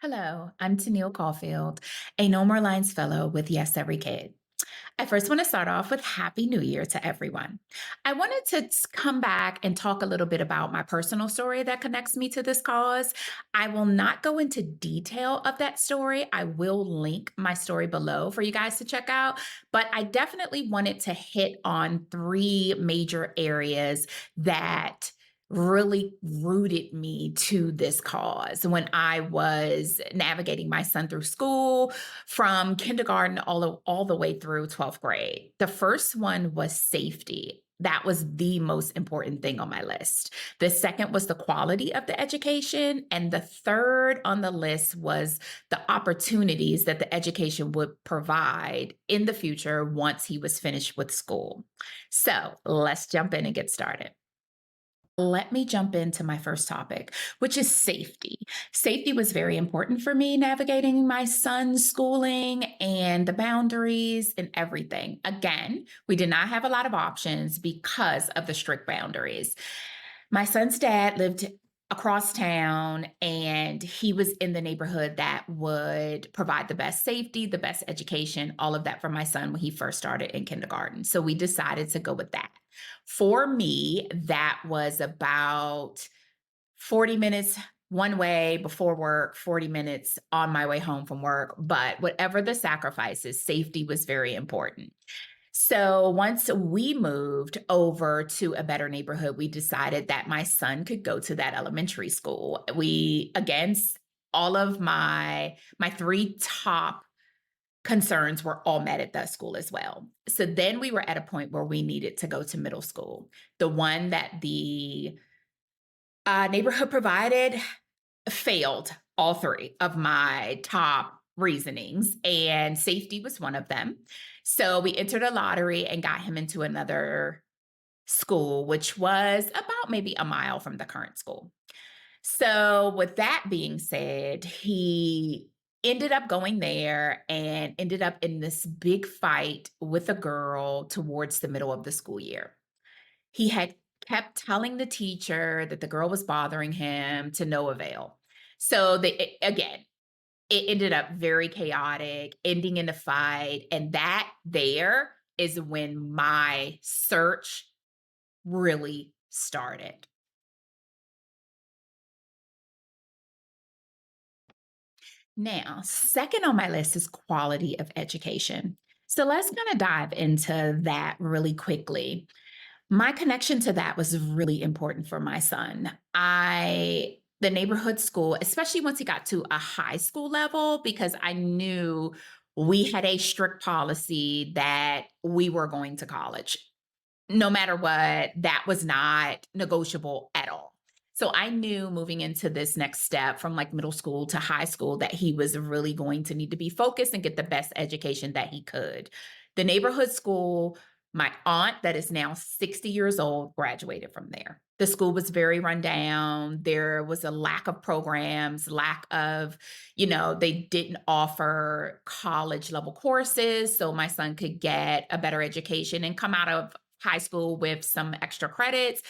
Hello, I'm Tennille Caulfield, a No More Lines Fellow with Yes Every Kid. I first want to start off with Happy New Year to everyone. I wanted to come back and talk a little bit about my personal story that connects me to this cause. I will not go into detail of that story. I will link my story below for you guys to check out, but I definitely wanted to hit on three major areas that really rooted me to this cause when I was navigating my son through school from kindergarten all the way through 12th grade. The first one was safety. That was the most important thing on my list. The second was the quality of the education. And the third on the list was the opportunities that the education would provide in the future once he was finished with school. So let's jump in and get started. Let me jump into my first topic, which is safety. Safety was very important for me navigating my son's schooling and the boundaries and everything. Again, we did not have a lot of options because of the strict boundaries. My son's dad lived across town and he was in the neighborhood that would provide the best safety, the best education, all of that for my son when he first started in kindergarten. So we decided to go with that. For me, that was about 40 minutes one way before work, 40 minutes on my way home from work. But whatever the sacrifices, safety was very important. So once we moved over to a better neighborhood, we decided that my son could go to that elementary school. We again, all of my three top concerns were all met at that school as well. So then we were at a point where we needed to go to middle school. The one that the neighborhood provided failed all three of my top reasonings, and safety was one of them. So we entered a lottery and got him into another school, which was about maybe a mile from the current school. So, with that being said, he ended up going there and ended up in this big fight with a girl towards the middle of the school year. He had kept telling the teacher that the girl was bothering him to no avail. So again, it ended up very chaotic, ending in a fight. And that there is when my search really started. Now, second on my list is quality of education. So let's kind of dive into that really quickly. My connection to that was really important for my son. The neighborhood school, especially once he got to a high school level, because I knew we had a strict policy that we were going to college. No matter what, that was not negotiable at all. So I knew moving into this next step from like middle school to high school that he was really going to need to be focused and get the best education that he could. The neighborhood school, my aunt that is now 60 years old graduated from there. The school was very run down. There was a lack of programs, lack of, they didn't offer college level courses. So my son could get a better education and come out of high school with some extra credits,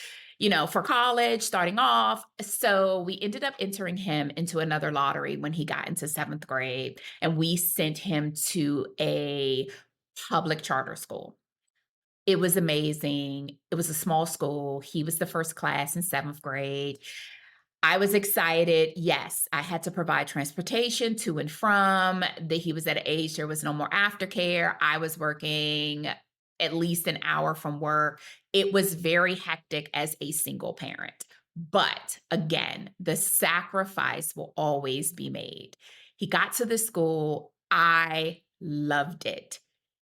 for college starting off. So we ended up entering him into another lottery when he got into seventh grade, and we sent him to a public charter school. It was amazing. It was a small school. He was the first class in seventh grade. I was excited. Yes, I had to provide transportation to and from. He was at an age there was no more aftercare. I was working at least an hour from work. It was very hectic as a single parent. But again, the sacrifice will always be made. He got to the school. I loved it.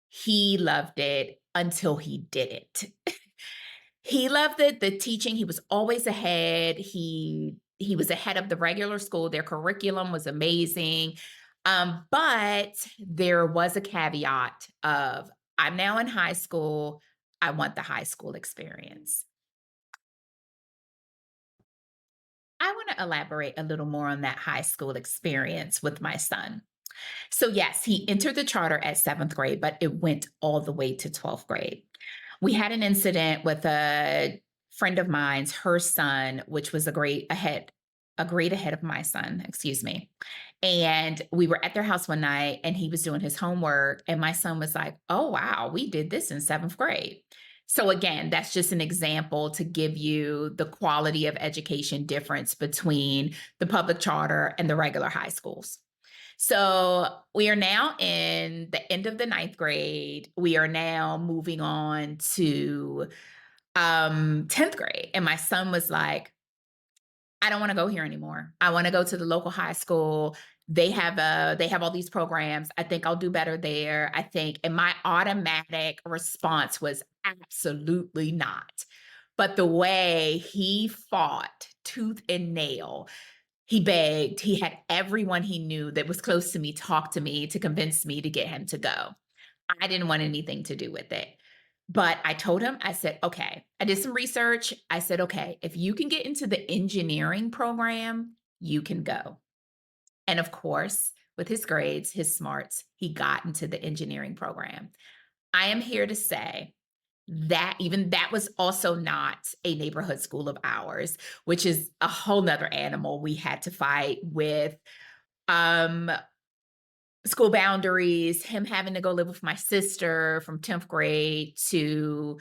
He loved it until he didn't. He loved it, the teaching, he was always ahead. He was ahead of the regular school, their curriculum was amazing, but there was a caveat of, "I'm now in high school, I want the high school experience." I wanna elaborate a little more on that high school experience with my son. So, yes, he entered the charter at seventh grade, but it went all the way to 12th grade. We had an incident with a friend of mine's, her son, which was a grade ahead of my son, excuse me. And we were at their house one night and he was doing his homework. And my son was like, oh, wow, we did this in seventh grade. So, again, that's just an example to give you the quality of education difference between the public charter and the regular high schools. So, we are now in the end of the ninth grade. We are now moving on to 10th grade. And my son was like, I don't want to go here anymore. I want to go to the local high school. They have all these programs. I think I'll do better there. I think, and my automatic response was absolutely not. But the way he fought tooth and nail, he begged, he had everyone he knew that was close to me talk to me to convince me to get him to go. I didn't want anything to do with it. But I told him, I said, okay, I did some research. I said, okay, if you can get into the engineering program, you can go. And of course, with his grades, his smarts, he got into the engineering program. I am here to say that even that was also not a neighborhood school of ours, which is a whole nother animal we had to fight with. Um, School boundaries, him having to go live with my sister from 10th grade to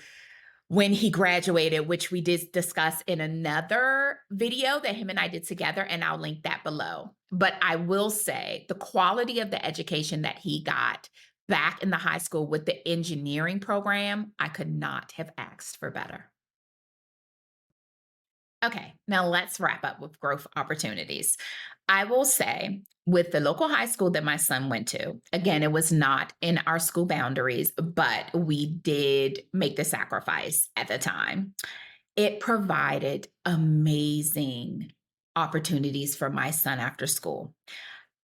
when he graduated, which we did discuss in another video that him and I did together, and I'll link that below. But I will say the quality of the education that he got back in the high school with the engineering program, I could not have asked for better. Okay, now let's wrap up with growth opportunities. I will say, with the local high school that my son went to, again, it was not in our school boundaries, but we did make the sacrifice at the time. It provided amazing opportunities for my son after school.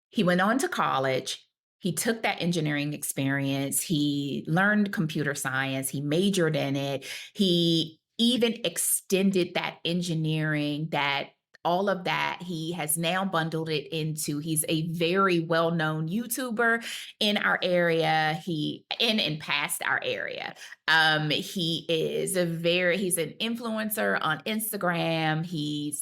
He went on to college. He took that engineering experience. He learned computer science. He majored in it. He even extended that engineering, that all of that. He has now bundled it into, he's a very well-known YouTuber in our area. He in and past our area. He's an influencer on Instagram. He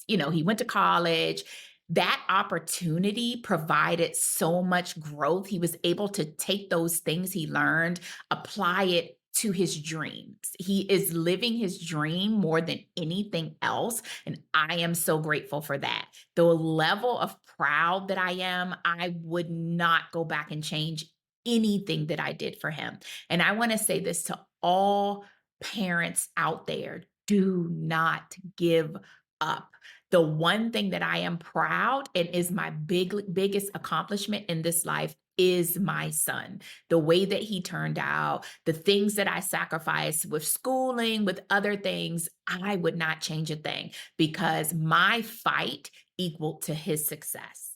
went to college. That opportunity provided so much growth. He was able to take those things he learned, apply it to his dreams. He is living his dream more than anything else. And I am so grateful for that. The level of proud that I am, I would not go back and change anything that I did for him. And I want to say this to all parents out there: do not give up. The one thing that I am proud and is my biggest accomplishment in this life is my son. The way that he turned out, the things that I sacrificed with schooling, with other things, I would not change a thing because my fight equaled to his success.